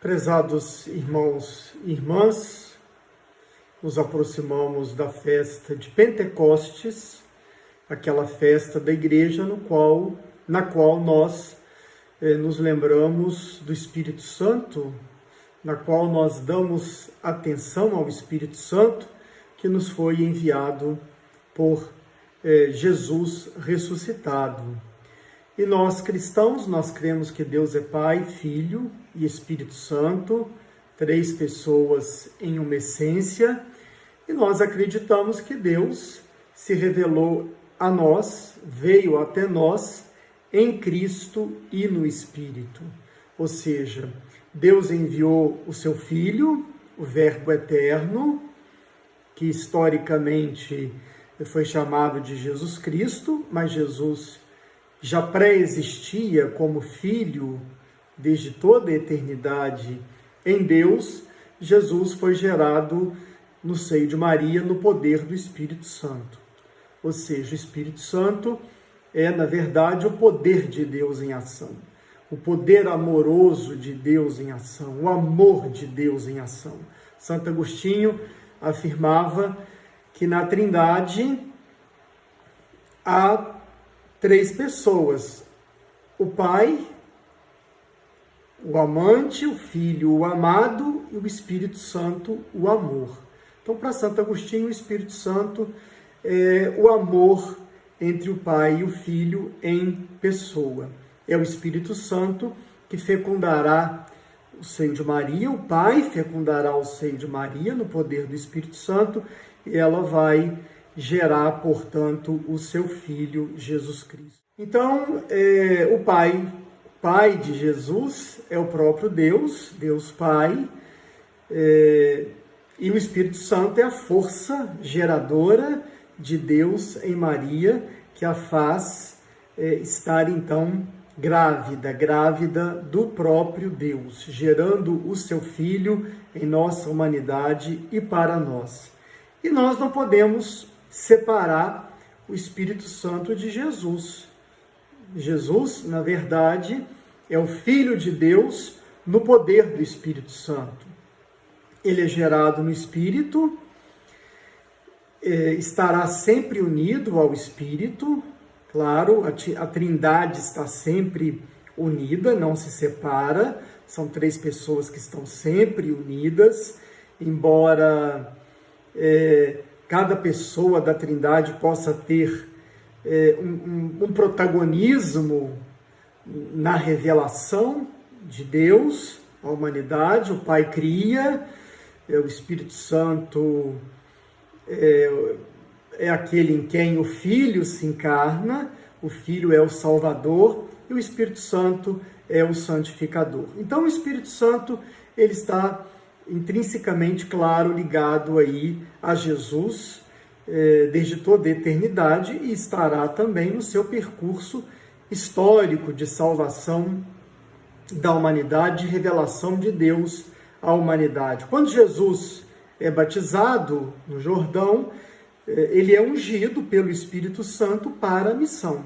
Prezados irmãos e irmãs, nos aproximamos da festa de Pentecostes, aquela festa da igreja na qual nós nos lembramos do Espírito Santo, na qual nós damos atenção ao Espírito Santo que nos foi enviado por Jesus ressuscitado. E nós cristãos, nós cremos que Deus é Pai, Filho e Espírito Santo, três pessoas em uma essência, e nós acreditamos que Deus se revelou a nós, veio até nós em Cristo e no Espírito. Ou seja, Deus enviou o seu Filho, o Verbo eterno, que historicamente foi chamado de Jesus Cristo, mas Jesus já pré-existia como Filho desde toda a eternidade em Deus. Jesus foi gerado no seio de Maria no poder do Espírito Santo. Ou seja, o Espírito Santo é, na verdade, o poder de Deus em ação, o poder amoroso de Deus em ação, o amor de Deus em ação. Santo Agostinho afirmava que na Trindade há três pessoas: o Pai, o amante, o Filho, o amado, e o Espírito Santo, o amor. Então, para Santo Agostinho, o Espírito Santo é o amor entre o Pai e o Filho em pessoa. É o Espírito Santo que fecundará o seio de Maria, o Pai fecundará o seio de Maria no poder do Espírito Santo, e ela vai gerar, portanto, o seu Filho, Jesus Cristo. Então, o Pai de Jesus é o próprio Deus, Deus Pai, e o Espírito Santo é a força geradora de Deus em Maria, que a faz estar, então, grávida do próprio Deus, gerando o seu Filho em nossa humanidade e para nós. E nós não podemos separar o Espírito Santo de Jesus. Jesus, na verdade, é o Filho de Deus no poder do Espírito Santo. Ele é gerado no Espírito, estará sempre unido ao Espírito. Claro, a Trindade está sempre unida, não se separa. São três pessoas que estão sempre unidas, embora cada pessoa da Trindade possa ter um protagonismo na revelação de Deus à humanidade. O Pai cria, o Espírito Santo é aquele em quem o Filho se encarna, o Filho é o Salvador e o Espírito Santo é o Santificador. Então o Espírito Santo ele está intrinsecamente, claro, ligado aí a Jesus desde toda a eternidade, e estará também no seu percurso histórico de salvação da humanidade, de revelação de Deus à humanidade. Quando Jesus é batizado no Jordão, ele é ungido pelo Espírito Santo para a missão.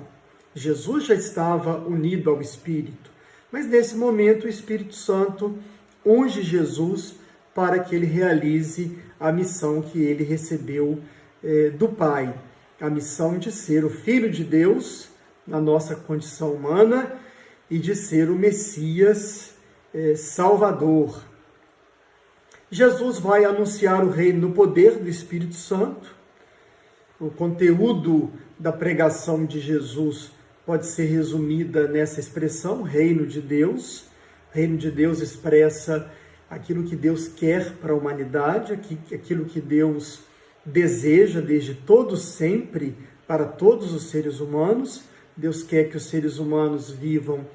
Jesus já estava unido ao Espírito, mas nesse momento o Espírito Santo unge Jesus para que ele realize a missão que ele recebeu do Pai, a missão de ser o Filho de Deus na nossa condição humana e de ser o Messias Salvador. Jesus vai anunciar o reino no poder do Espírito Santo. O conteúdo da pregação de Jesus pode ser resumida nessa expressão, reino de Deus. Reino de Deus expressa aquilo que Deus quer para a humanidade, aquilo que Deus deseja desde todo sempre para todos os seres humanos. Deus quer que os seres humanos vivam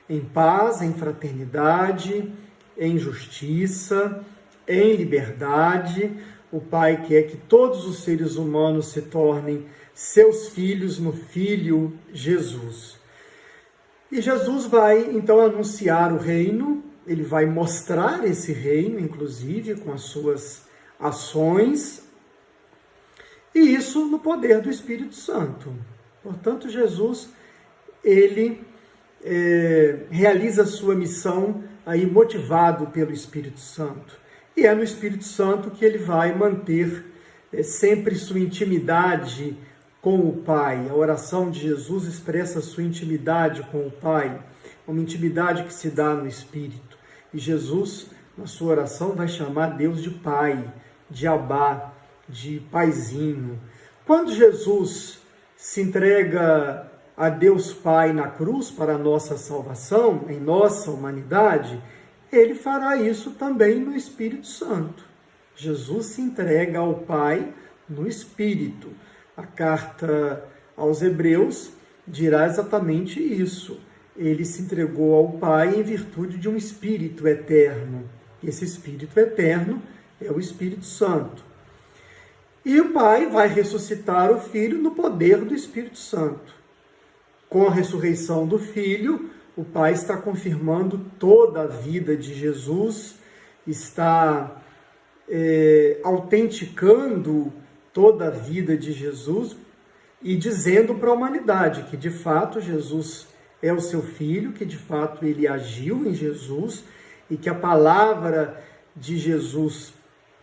em paz, em fraternidade, em justiça, em liberdade. O Pai quer que todos os seres humanos se tornem seus filhos no Filho Jesus. E Jesus vai, então, anunciar o reino. Ele vai mostrar esse reino, inclusive, com as suas ações, e isso no poder do Espírito Santo. Portanto, Jesus, ele realiza a sua missão aí motivado pelo Espírito Santo. E é no Espírito Santo que ele vai manter sempre sua intimidade com o Pai. A oração de Jesus expressa sua intimidade com o Pai, uma intimidade que se dá no Espírito. E Jesus, na sua oração, vai chamar Deus de Pai, de Abá, de Paizinho. Quando Jesus se entrega a Deus Pai na cruz para a nossa salvação, em nossa humanidade, ele fará isso também no Espírito Santo. Jesus se entrega ao Pai no Espírito. A carta aos Hebreus dirá exatamente isso. Ele se entregou ao Pai em virtude de um Espírito eterno. E esse Espírito eterno é o Espírito Santo. E o Pai vai ressuscitar o Filho no poder do Espírito Santo. Com a ressurreição do Filho, o Pai está confirmando toda a vida de Jesus, está autenticando toda a vida de Jesus e dizendo para a humanidade que, de fato, Jesus é o seu Filho, que, de fato, ele agiu em Jesus e que a palavra de Jesus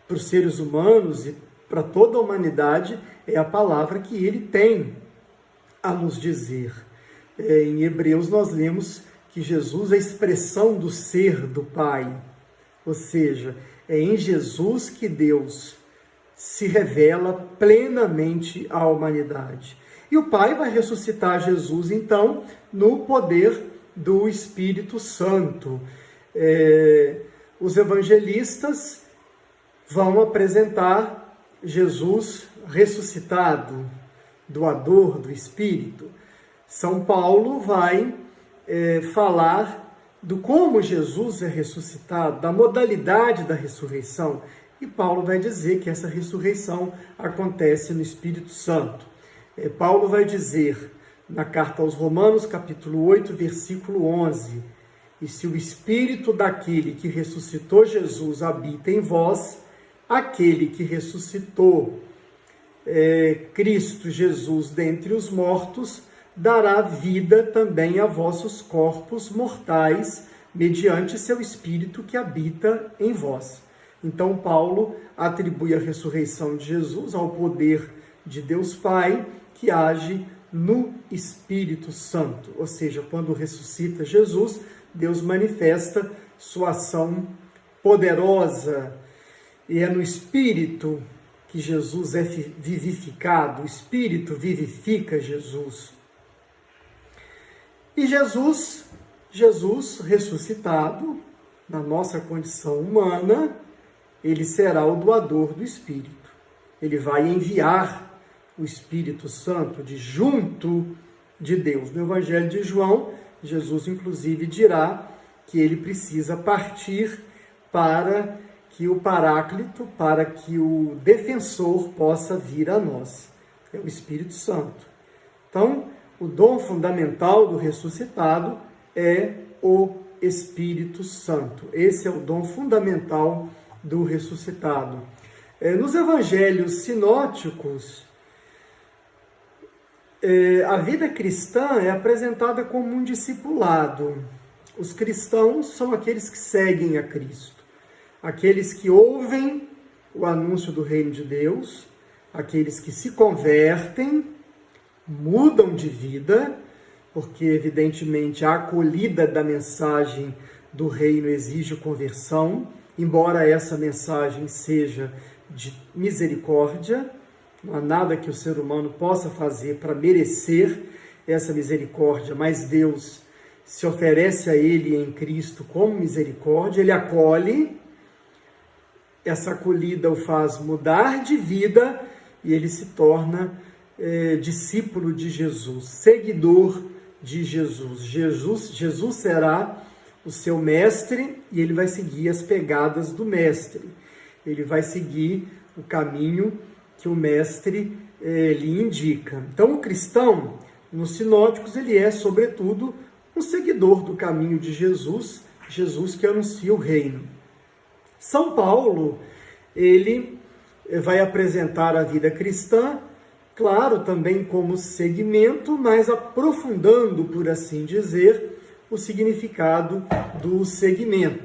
para os seres humanos e para toda a humanidade é a palavra que ele tem a nos dizer. Em Hebreus nós lemos que Jesus é a expressão do ser do Pai, ou seja, é em Jesus que Deus se revela plenamente à humanidade. E o Pai vai ressuscitar Jesus, então, no poder do Espírito Santo. Os evangelistas vão apresentar Jesus ressuscitado, doador do Espírito. São Paulo vai falar do como Jesus é ressuscitado, da modalidade da ressurreição. E Paulo vai dizer que essa ressurreição acontece no Espírito Santo. Paulo vai dizer na carta aos Romanos, capítulo 8, versículo 11, e se o Espírito daquele que ressuscitou Jesus habita em vós, aquele que ressuscitou Cristo Jesus dentre os mortos, dará vida também a vossos corpos mortais, mediante seu Espírito que habita em vós. Então, Paulo atribui a ressurreição de Jesus ao poder de Deus Pai, que age no Espírito Santo. Ou seja, quando ressuscita Jesus, Deus manifesta sua ação poderosa. E é no Espírito que Jesus é vivificado, o Espírito vivifica Jesus. E Jesus ressuscitado, na nossa condição humana, ele será o doador do Espírito. Ele vai enviar o Espírito Santo de junto de Deus. No Evangelho de João, Jesus inclusive dirá que ele precisa partir para que o Paráclito, para que o defensor possa vir a nós. É o Espírito Santo. Então, o dom fundamental do ressuscitado é o Espírito Santo. Esse é o dom fundamental do ressuscitado. Nos evangelhos sinóticos, a vida cristã é apresentada como um discipulado. Os cristãos são aqueles que seguem a Cristo, aqueles que ouvem o anúncio do reino de Deus, aqueles que se convertem, mudam de vida, porque evidentemente a acolhida da mensagem do reino exige conversão, embora essa mensagem seja de misericórdia. Não há nada que o ser humano possa fazer para merecer essa misericórdia, mas Deus se oferece a ele em Cristo como misericórdia, ele acolhe, essa acolhida o faz mudar de vida e ele se torna discípulo de Jesus, seguidor de Jesus. Jesus será o seu mestre e ele vai seguir as pegadas do mestre. Ele vai seguir o caminho que o mestre lhe indica. Então, o cristão, nos sinóticos, ele é, sobretudo, um seguidor do caminho de Jesus, Jesus que anuncia o reino. São Paulo, ele vai apresentar a vida cristã, claro, também como segmento, mas aprofundando, por assim dizer, o significado do segmento,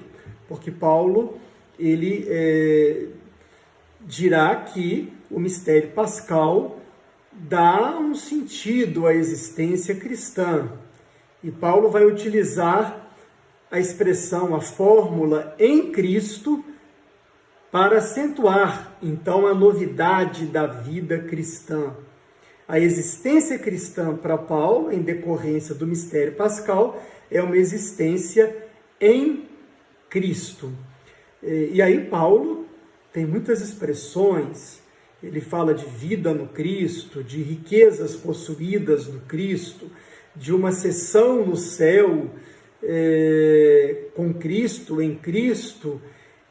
porque Paulo ele dirá que o mistério pascal dá um sentido à existência cristã. E Paulo vai utilizar a expressão, a fórmula em Cristo, para acentuar, então, a novidade da vida cristã. A existência cristã para Paulo, em decorrência do mistério pascal, é uma existência em Cristo. E aí Paulo tem muitas expressões, ele fala de vida no Cristo, de riquezas possuídas no Cristo, de uma sessão no céu com Cristo, em Cristo,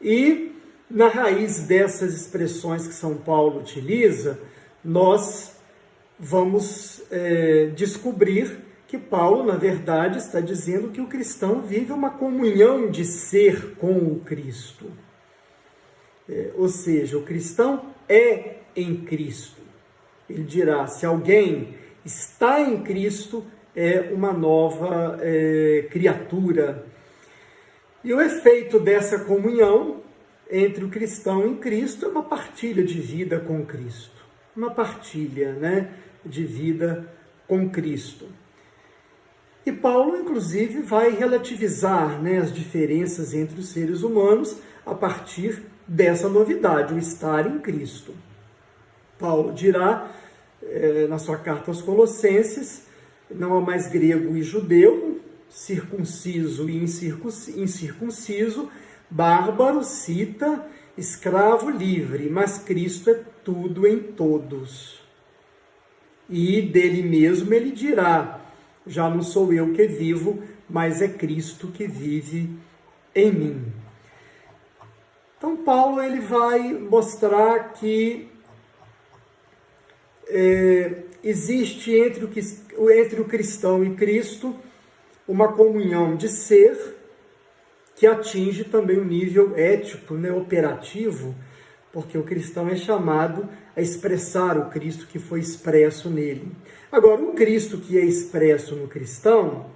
e na raiz dessas expressões que São Paulo utiliza, nós vamos descobrir que Paulo, na verdade, está dizendo que o cristão vive uma comunhão de ser com o Cristo. Ou seja, o cristão é em Cristo. Ele dirá, se alguém está em Cristo, é uma nova criatura. E o efeito dessa comunhão entre o cristão e Cristo é uma partilha de vida com Cristo. Uma partilha, de vida com Cristo. E Paulo, inclusive, vai relativizar, as diferenças entre os seres humanos a partir dessa novidade, o estar em Cristo. Paulo dirá, na sua carta aos Colossenses, não há mais grego e judeu, circunciso e incircunciso, bárbaro, cita, escravo, livre, mas Cristo é tudo em todos. E dele mesmo ele dirá, já não sou eu que vivo, mas é Cristo que vive em mim. Então Paulo ele vai mostrar que existe entre o cristão e Cristo uma comunhão de ser que atinge também o nível ético, operativo, porque o cristão é chamado a expressar o Cristo que foi expresso nele. Agora, o Cristo que é expresso no cristão,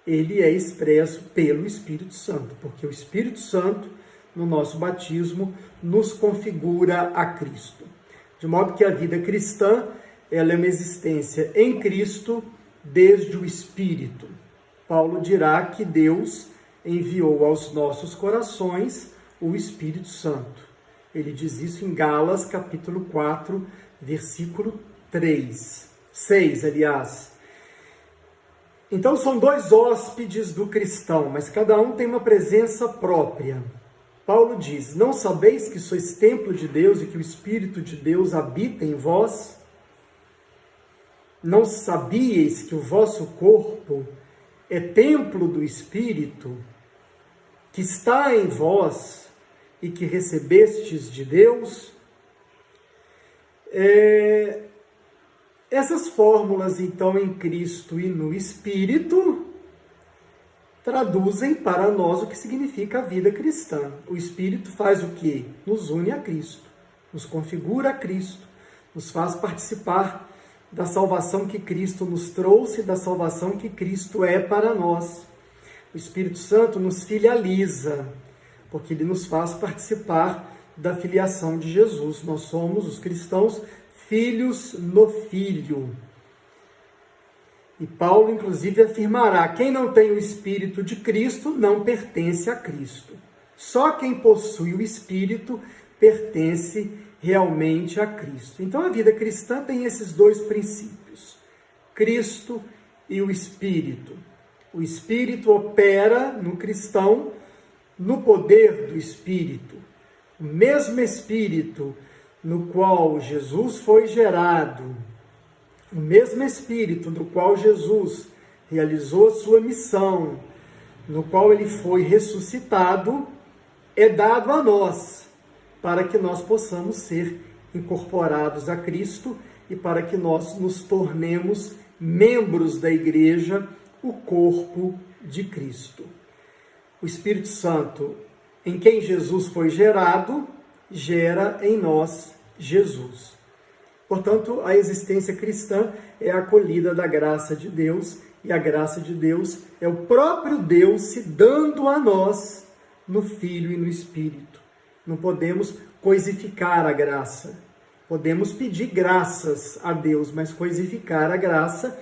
ele é expresso pelo Espírito Santo, porque o Espírito Santo, no nosso batismo, nos configura a Cristo. De modo que a vida cristã, ela é uma existência em Cristo desde o Espírito. Paulo dirá que Deus enviou aos nossos corações o Espírito Santo. Ele diz isso em Gálatas, capítulo 4, versículo 6, aliás. Então são dois hóspedes do cristão, mas cada um tem uma presença própria. Paulo diz, não sabeis que sois templo de Deus e que o Espírito de Deus habita em vós? Não sabíeis que o vosso corpo é templo do Espírito, que está em vós e que recebestes de Deus? Essas fórmulas, então, em Cristo e no Espírito, traduzem para nós o que significa a vida cristã. O Espírito faz o quê? Nos une a Cristo, nos configura a Cristo, nos faz participar da salvação que Cristo nos trouxe, da salvação que Cristo é para nós. O Espírito Santo nos filializa, porque ele nos faz participar da filiação de Jesus. Nós somos, os cristãos, filhos no Filho. E Paulo, inclusive, afirmará, quem não tem o Espírito de Cristo não pertence a Cristo. Só quem possui o Espírito pertence realmente a Cristo. Então a vida cristã tem esses dois princípios, Cristo e o Espírito. O Espírito opera no cristão no poder do Espírito. O mesmo Espírito no qual Jesus foi gerado, o mesmo Espírito no qual Jesus realizou a sua missão, no qual ele foi ressuscitado, é dado a nós, para que nós possamos ser incorporados a Cristo e para que nós nos tornemos membros da Igreja, o corpo de Cristo. O Espírito Santo, em quem Jesus foi gerado, gera em nós Jesus. Portanto, a existência cristã é a acolhida da graça de Deus, e a graça de Deus é o próprio Deus se dando a nós no Filho e no Espírito. Não podemos coisificar a graça. Podemos pedir graças a Deus, mas coisificar a graça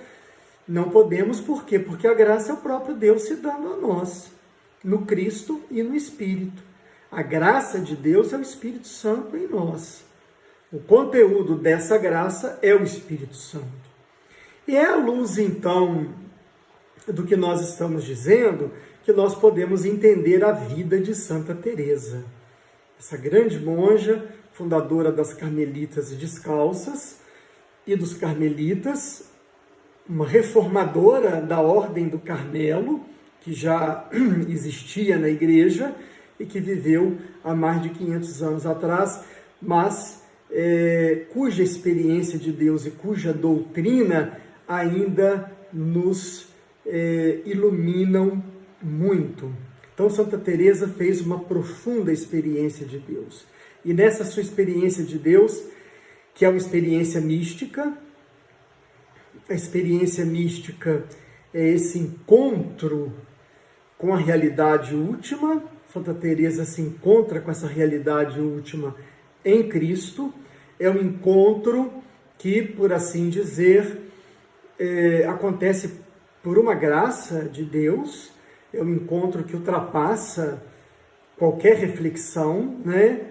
não podemos. Por quê? Porque a graça é o próprio Deus se dando a nós, no Cristo e no Espírito. A graça de Deus é o Espírito Santo em nós. O conteúdo dessa graça é o Espírito Santo. E é à luz, então, do que nós estamos dizendo, que nós podemos entender a vida de Santa Teresa. Essa grande monja, fundadora das Carmelitas Descalças e dos Carmelitas, uma reformadora da Ordem do Carmelo, que já existia na Igreja e que viveu há mais de 500 anos atrás, mas cuja experiência de Deus e cuja doutrina ainda nos iluminam muito. Então, Santa Teresa fez uma profunda experiência de Deus. E nessa sua experiência de Deus, que é uma experiência mística, a experiência mística é esse encontro com a realidade última. Santa Teresa se encontra com essa realidade última em Cristo. É um encontro que, por assim dizer, acontece por uma graça de Deus. É um encontro que ultrapassa qualquer reflexão, né?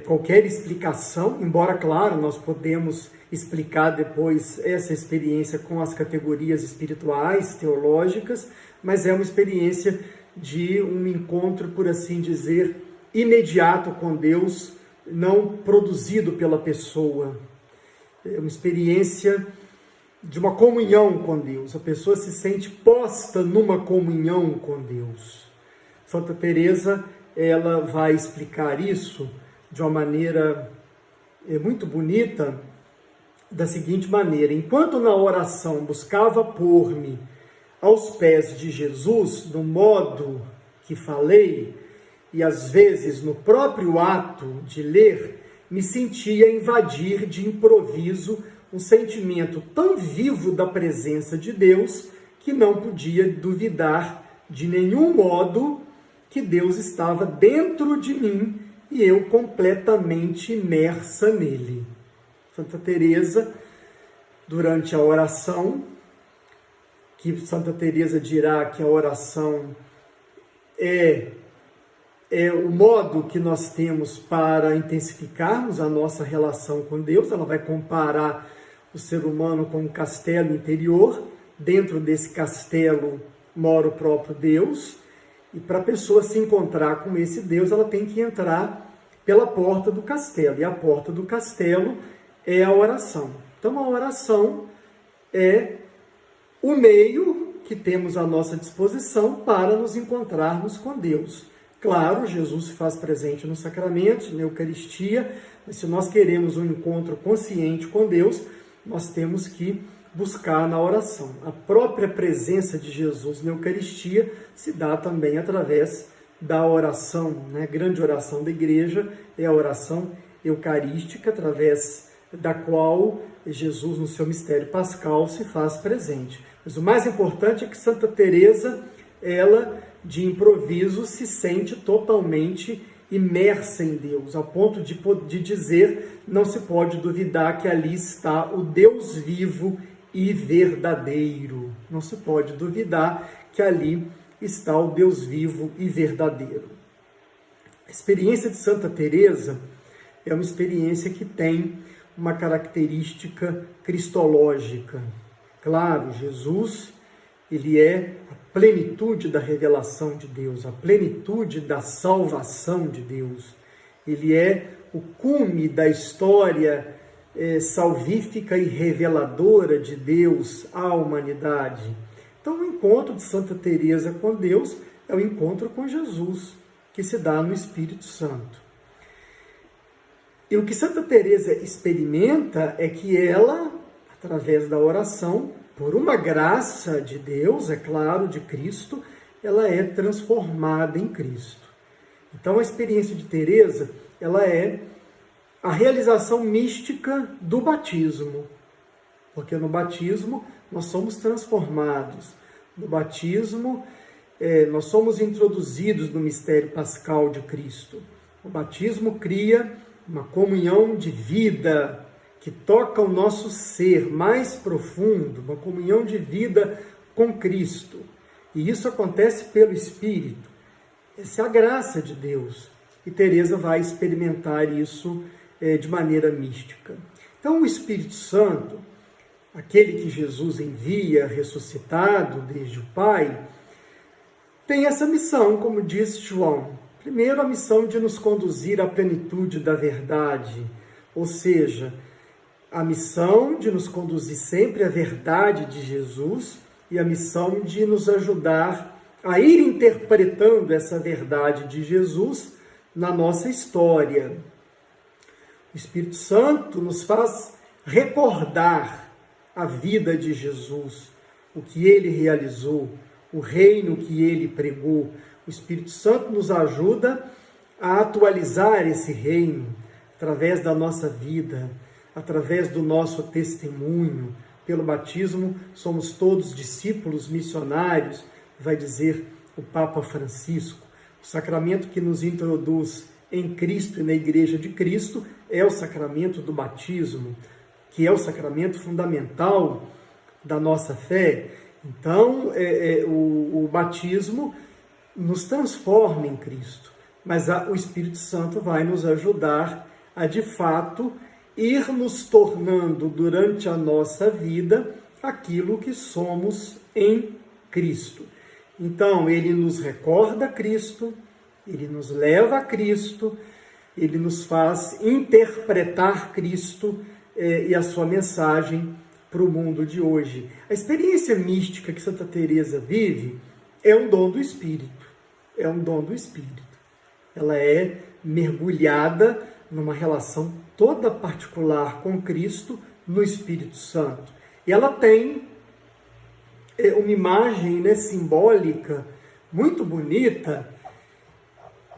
Qualquer explicação, embora, claro, nós podemos explicar depois essa experiência com as categorias espirituais, teológicas, mas é uma experiência de um encontro, por assim dizer, imediato com Deus, não produzido pela pessoa. É uma experiência de uma comunhão com Deus. A pessoa se sente posta numa comunhão com Deus. Santa Teresa, ela vai explicar isso de uma maneira muito bonita, da seguinte maneira: enquanto na oração buscava pôr-me aos pés de Jesus, do modo que falei, e às vezes no próprio ato de ler, me sentia invadir de improviso um sentimento tão vivo da presença de Deus que não podia duvidar de nenhum modo que Deus estava dentro de mim e eu completamente imersa nele. Santa Teresa, durante a oração, que Santa Teresa dirá que a oração é o modo que nós temos para intensificarmos a nossa relação com Deus. Ela vai comparar o ser humano com um castelo interior. Dentro desse castelo mora o próprio Deus. E para a pessoa se encontrar com esse Deus, ela tem que entrar pela porta do castelo. E a porta do castelo é a oração. Então, a oração é o meio que temos à nossa disposição para nos encontrarmos com Deus. Claro, Jesus se faz presente nos sacramentos, na Eucaristia, mas se nós queremos um encontro consciente com Deus, nós temos que buscar na oração. A própria presença de Jesus na Eucaristia se dá também através da oração, né? A grande oração da Igreja é a oração eucarística, através da qual Jesus, no seu mistério pascal, se faz presente. Mas o mais importante é que Santa Teresa, ela, de improviso, se sente totalmente imersa em Deus, ao ponto de dizer, não se pode duvidar que ali está o Deus vivo e verdadeiro. Não se pode duvidar que ali está o Deus vivo e verdadeiro. A experiência de Santa Teresa é uma experiência que tem uma característica cristológica. Claro, Jesus, ele é a plenitude da revelação de Deus, a plenitude da salvação de Deus. Ele é o cume da história salvífica e reveladora de Deus à humanidade. Então, o encontro de Santa Teresa com Deus é o encontro com Jesus, que se dá no Espírito Santo. E o que Santa Teresa experimenta é que ela, através da oração, por uma graça de Deus, é claro, de Cristo, ela é transformada em Cristo. Então, a experiência de Teresa, ela é a realização mística do batismo. Porque no batismo nós somos transformados. No batismo nós somos introduzidos no mistério pascal de Cristo. O batismo cria uma comunhão de vida que toca o nosso ser mais profundo, uma comunhão de vida com Cristo. E isso acontece pelo Espírito. Essa é a graça de Deus. E Teresa vai experimentar isso de maneira mística. Então, o Espírito Santo, aquele que Jesus envia ressuscitado desde o Pai, tem essa missão, como diz João. Primeiro, a missão de nos conduzir à plenitude da verdade, ou seja, a missão de nos conduzir sempre à verdade de Jesus e a missão de nos ajudar a ir interpretando essa verdade de Jesus na nossa história. O Espírito Santo nos faz recordar a vida de Jesus, o que ele realizou, o reino que ele pregou. O Espírito Santo nos ajuda a atualizar esse reino através da nossa vida, através do nosso testemunho. Pelo batismo, somos todos discípulos missionários, vai dizer o Papa Francisco. O sacramento que nos introduz em Cristo e na Igreja de Cristo é o sacramento do batismo, que é o sacramento fundamental da nossa fé. Então, o batismo nos transforma em Cristo, mas o Espírito Santo vai nos ajudar a, de fato, ir nos tornando durante a nossa vida aquilo que somos em Cristo. Então, ele nos recorda Cristo, ele nos leva a Cristo, ele nos faz interpretar Cristo e a sua mensagem para o mundo de hoje. A experiência mística que Santa Teresa vive é um dom do Espírito. É um dom do Espírito. Ela é mergulhada numa relação toda particular com Cristo no Espírito Santo. E ela tem uma imagem simbólica muito bonita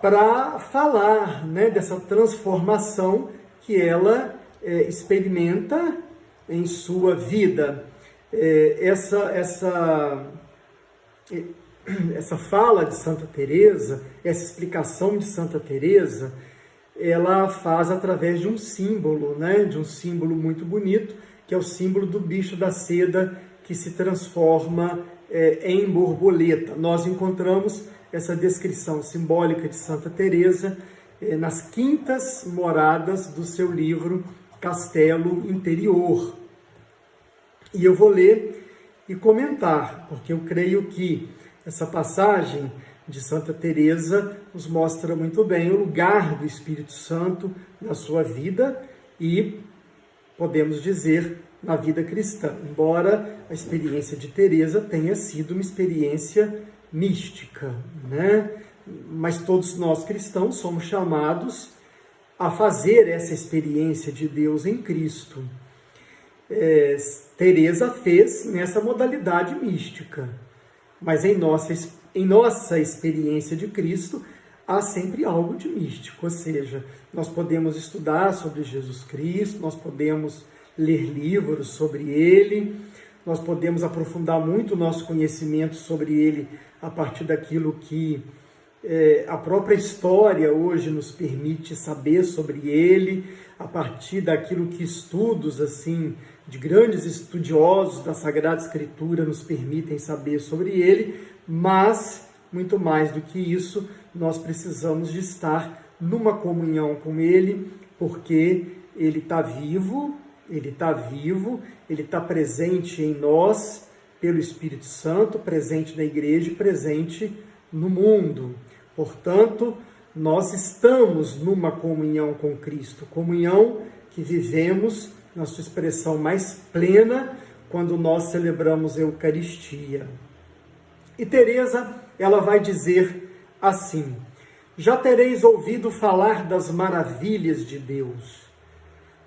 para falar dessa transformação que ela experimenta em sua vida. Essa fala de Santa Teresa, essa explicação de Santa Teresa, ela faz através de um símbolo, de um símbolo muito bonito, que é o símbolo do bicho da seda que se transforma em borboleta. Nós encontramos essa descrição simbólica de Santa Teresa nas quintas moradas do seu livro Castelo Interior. E eu vou ler e comentar, porque eu creio que essa passagem de Santa Teresa nos mostra muito bem o lugar do Espírito Santo na sua vida e, podemos dizer, na vida cristã. Embora a experiência de Teresa tenha sido uma experiência mística, Mas todos nós cristãos somos chamados a fazer essa experiência de Deus em Cristo. Teresa fez nessa modalidade mística, mas em nossa experiência de Cristo há sempre algo de místico, ou seja, nós podemos estudar sobre Jesus Cristo, nós podemos ler livros sobre Ele, nós podemos aprofundar muito o nosso conhecimento sobre Ele a partir daquilo que a própria história hoje nos permite saber sobre Ele, a partir daquilo que estudos de grandes estudiosos da Sagrada Escritura nos permitem saber sobre Ele, mas, muito mais do que isso, nós precisamos de estar numa comunhão com Ele, porque Ele está vivo, Ele está presente em nós, pelo Espírito Santo, presente na Igreja e presente no mundo. Portanto, nós estamos numa comunhão com Cristo, comunhão que vivemos na sua expressão mais plena quando nós celebramos a Eucaristia. E Teresa, ela vai dizer assim: já tereis ouvido falar das maravilhas de Deus,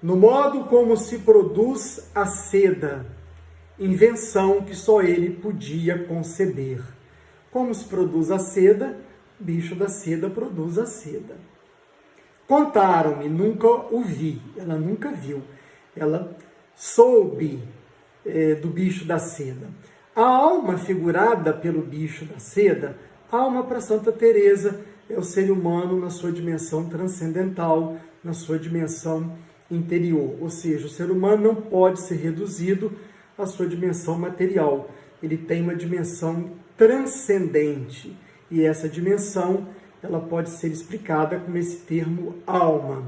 no modo como se produz a seda, invenção que só ele podia conceber. Como se produz a seda? O bicho da seda produz a seda. Contaram-me, nunca o vi, ela nunca viu, ela soube do bicho da seda. A alma figurada pelo bicho da seda, alma para Santa Teresa é o ser humano na sua dimensão transcendental, na sua dimensão interior, ou seja, o ser humano não pode ser reduzido à sua dimensão material, ele tem uma dimensão transcendente, e essa dimensão ela pode ser explicada com esse termo alma.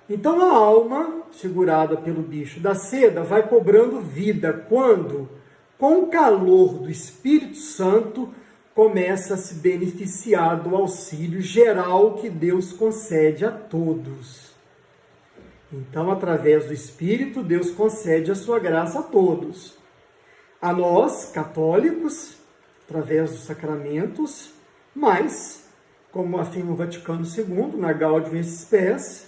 Então a alma, segurada pelo bicho da seda, vai cobrando vida quando, com o calor do Espírito Santo, começa a se beneficiar do auxílio geral que Deus concede a todos. Então, através do Espírito, Deus concede a sua graça a todos. A nós, católicos, através dos sacramentos, mas, como afirma o Vaticano II, na Gaudium et Spes,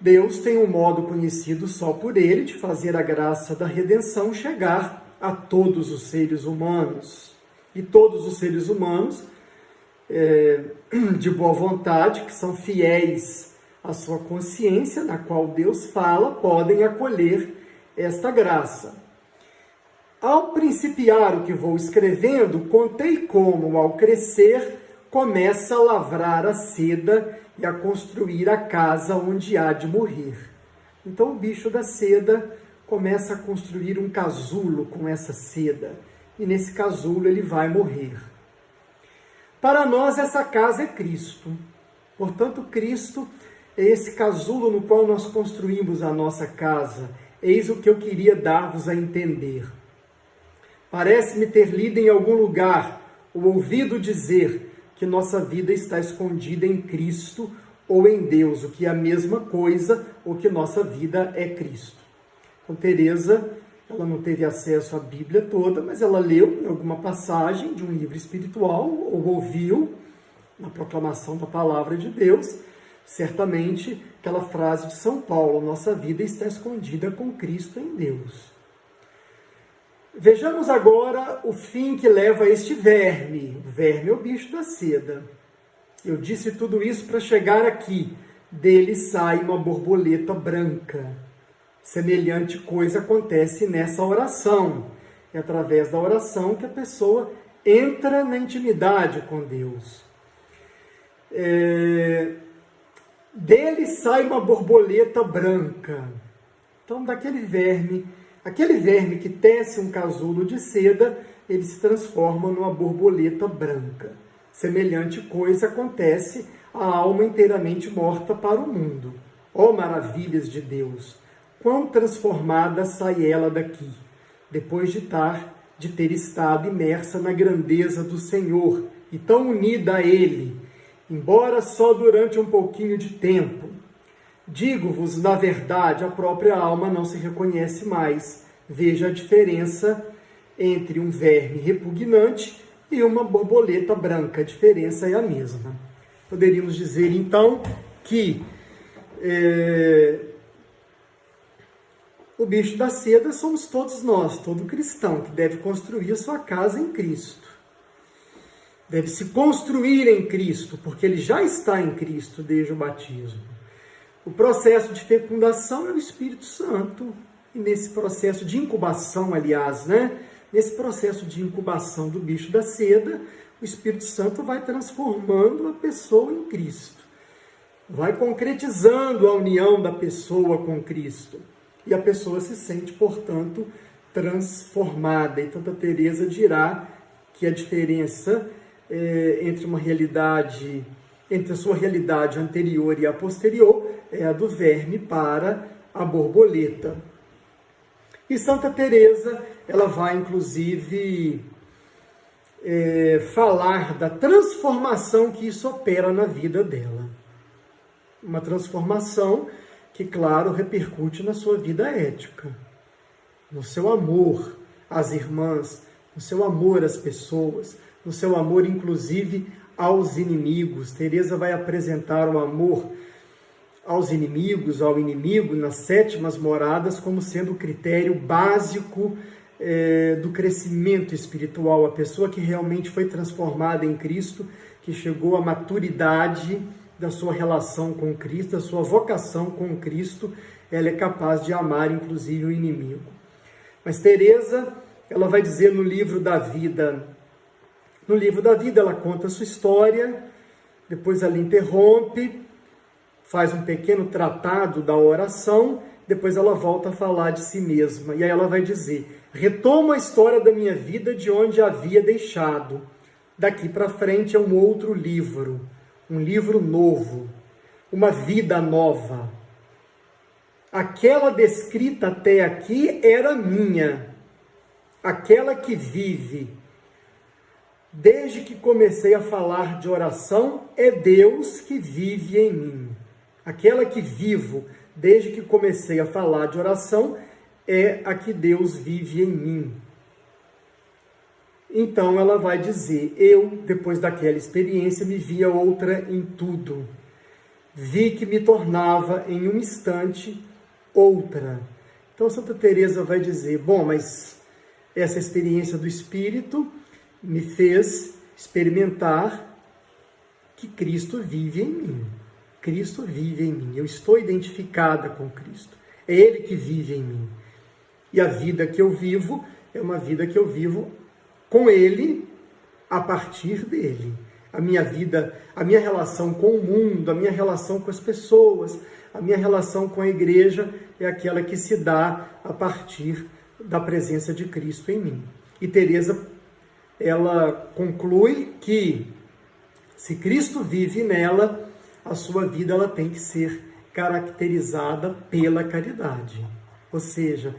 Deus tem um modo conhecido só por ele de fazer a graça da redenção chegar a todos os seres humanos. E todos os seres humanos, de boa vontade, que são fiéis à sua consciência, na qual Deus fala, podem acolher esta graça. Ao principiar o que vou escrevendo, contei como, ao crescer, começa a lavrar a seda e a construir a casa onde há de morrer. Então o bicho da seda começa a construir um casulo com essa seda, e nesse casulo ele vai morrer. Para nós essa casa é Cristo. Portanto, Cristo é esse casulo no qual nós construímos a nossa casa. Eis o que eu queria dar-vos a entender. Parece-me ter lido em algum lugar, ou ouvido dizer, que nossa vida está escondida em Cristo ou em Deus, o que é a mesma coisa, ou que nossa vida é Cristo. Então, Teresa, ela não teve acesso à Bíblia toda, mas ela leu alguma passagem de um livro espiritual, ou ouviu na proclamação da palavra de Deus, certamente aquela frase de São Paulo, nossa vida está escondida com Cristo em Deus. Vejamos agora o fim que leva a este verme. O verme é o bicho da seda. Eu disse tudo isso para chegar aqui. Dele sai uma borboleta branca. Semelhante coisa acontece nessa oração. É através da oração que a pessoa entra na intimidade com Deus. Dele sai uma borboleta branca. Então, aquele verme que tece um casulo de seda, ele se transforma numa borboleta branca. Semelhante coisa acontece à alma inteiramente morta para o mundo. Ó maravilhas de Deus! Quão transformada sai ela daqui, depois de ter estado imersa na grandeza do Senhor e tão unida a Ele, embora só durante um pouquinho de tempo. Digo-vos, na verdade, a própria alma não se reconhece mais. Veja a diferença entre um verme repugnante e uma borboleta branca. A diferença é a mesma. Poderíamos dizer, então, que o bicho da seda somos todos nós, todo cristão, que deve construir a sua casa em Cristo. Deve se construir em Cristo, porque ele já está em Cristo desde o batismo. O processo de fecundação é o Espírito Santo. E nesse processo de incubação, aliás, nesse processo de incubação do bicho da seda, o Espírito Santo vai transformando a pessoa em Cristo. Vai concretizando a união da pessoa com Cristo. E a pessoa se sente, portanto, transformada. E Santa Teresa dirá que a diferença entre a sua realidade anterior e a posterior é a do verme para a borboleta. E Santa Teresa, ela vai, inclusive, falar da transformação que isso opera na vida dela. Uma transformação que, claro, repercute na sua vida ética, no seu amor às irmãs, no seu amor às pessoas, no seu amor, inclusive, aos inimigos. Teresa vai apresentar o amor aos inimigos, ao inimigo, nas sétimas moradas, como sendo o critério básico do crescimento espiritual. A pessoa que realmente foi transformada em Cristo, que chegou à maturidade da sua relação com Cristo, da sua vocação com Cristo, ela é capaz de amar, inclusive, o inimigo. Mas Teresa, ela vai dizer no livro da vida, ela conta a sua história, depois ela interrompe, faz um pequeno tratado da oração, depois ela volta a falar de si mesma. E aí ela vai dizer: retomo a história da minha vida de onde havia deixado. Daqui para frente é um outro livro, um livro novo, uma vida nova. Aquela descrita até aqui era minha, aquela que vive. Desde que comecei a falar de oração, é Deus que vive em mim. Aquela que vivo, desde que comecei a falar de oração, é a que Deus vive em mim. Então ela vai dizer: eu, depois daquela experiência, me via outra em tudo. Vi que me tornava em um instante outra. Então Santa Teresa vai dizer: bom, mas essa experiência do Espírito me fez experimentar que Cristo vive em mim. Cristo vive em mim. Eu estou identificada com Cristo. É Ele que vive em mim. E a vida que eu vivo é uma vida que eu vivo com Ele, a partir dele. A minha vida, a minha relação com o mundo, a minha relação com as pessoas, a minha relação com a igreja é aquela que se dá a partir da presença de Cristo em mim. E Teresa, ela conclui que se Cristo vive nela, a sua vida ela tem que ser caracterizada pela caridade. Ou seja,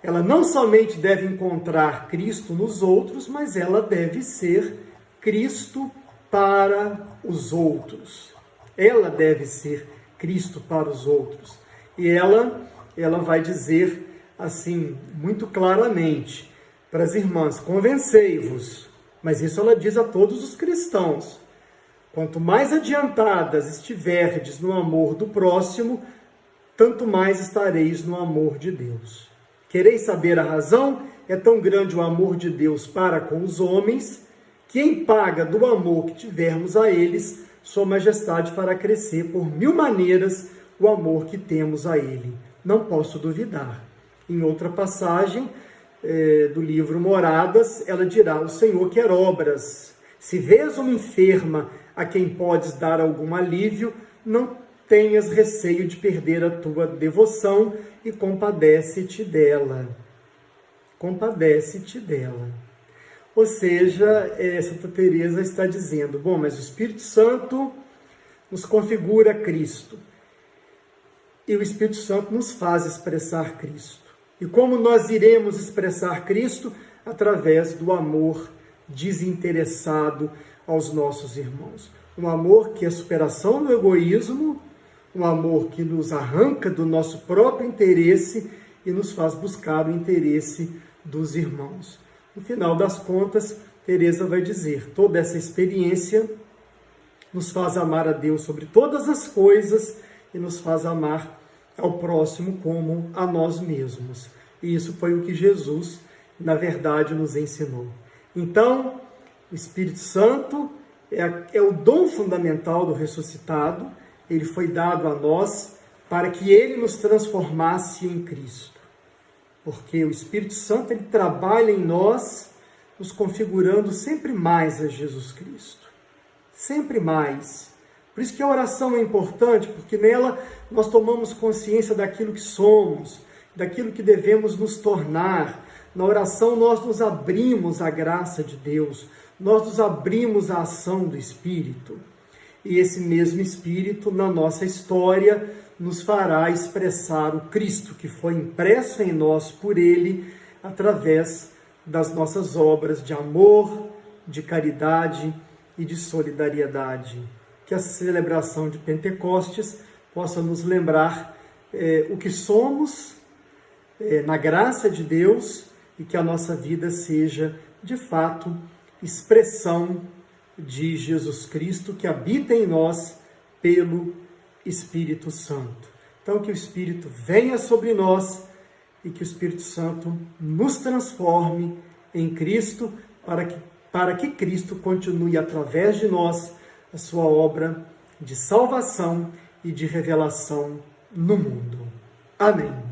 ela não somente deve encontrar Cristo nos outros, mas ela deve ser Cristo para os outros. Ela deve ser Cristo para os outros. E ela vai dizer assim, muito claramente, para as irmãs: convencei-vos. Mas isso ela diz a todos os cristãos. Quanto mais adiantadas estiverdes no amor do próximo, tanto mais estareis no amor de Deus. Quereis saber a razão? É tão grande o amor de Deus para com os homens, que em paga do amor que tivermos a eles, Sua Majestade fará crescer por 1000 maneiras o amor que temos a Ele. Não posso duvidar. Em outra passagem do livro Moradas, ela dirá: o Senhor quer obras. Se vês uma enferma a quem podes dar algum alívio, não tenhas receio de perder a tua devoção e compadece-te dela. Compadece-te dela. Ou seja, Santa Teresa está dizendo: bom, mas o Espírito Santo nos configura Cristo. E o Espírito Santo nos faz expressar Cristo. E como nós iremos expressar Cristo? Através do amor desinteressado aos nossos irmãos. Um amor que é superação do egoísmo, um amor que nos arranca do nosso próprio interesse e nos faz buscar o interesse dos irmãos. No final das contas, Teresa vai dizer: toda essa experiência nos faz amar a Deus sobre todas as coisas e nos faz amar ao próximo como a nós mesmos. E isso foi o que Jesus, na verdade, nos ensinou. Então, o Espírito Santo é o dom fundamental do ressuscitado. Ele foi dado a nós para que ele nos transformasse em Cristo. Porque o Espírito Santo ele trabalha em nós, nos configurando sempre mais a Jesus Cristo. Sempre mais. Por isso que a oração é importante, porque nela nós tomamos consciência daquilo que somos, daquilo que devemos nos tornar. Na oração nós nos abrimos à graça de Deus, nós nos abrimos à ação do Espírito. E esse mesmo Espírito, na nossa história, nos fará expressar o Cristo que foi impresso em nós por Ele, através das nossas obras de amor, de caridade e de solidariedade. Que a celebração de Pentecostes possa nos lembrar o que somos na graça de Deus e que a nossa vida seja, de fato, expressão de Jesus Cristo que habita em nós pelo Espírito Santo. Então, que o Espírito venha sobre nós e que o Espírito Santo nos transforme em Cristo para que Cristo continue através de nós a sua obra de salvação e de revelação no mundo. Amém.